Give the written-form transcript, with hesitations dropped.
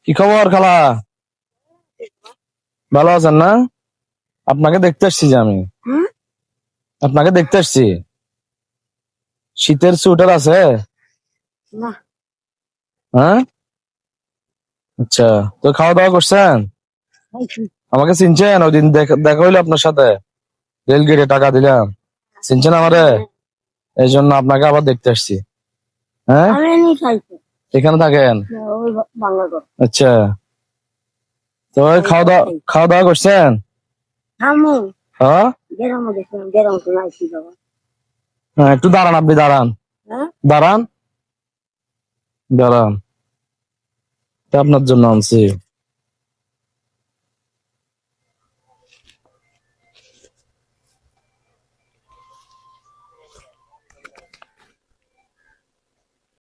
কি খবর খালা? ভালো আছেন না? আপনাকে দেখতে আসছি যে আমি। আপনাকে দেখতে আসছি। শীতের সোয়েটার আছে? হ্যাঁ, আচ্ছা। তো খাওয়া দাওয়া করছেন? আমাকে চিনছেন? ওই দিন দেখা হইলো আপনার সাথে রেল গেটে, টাকা দিলাম। চিনছেন আমারে? এই জন্য আপনাকে আবার দেখতে আসছি। হ্যাঁ, এখানে থাকেন? আচ্ছা। তো ওই খাওয়া দাওয়া করছেন? হ্যাঁ, হ্যাঁ, একটু দাঁড়ান, আপনি দাঁড়ান, দাঁড়ান, দাঁড়ান। তা আপনার জন্য আনছি।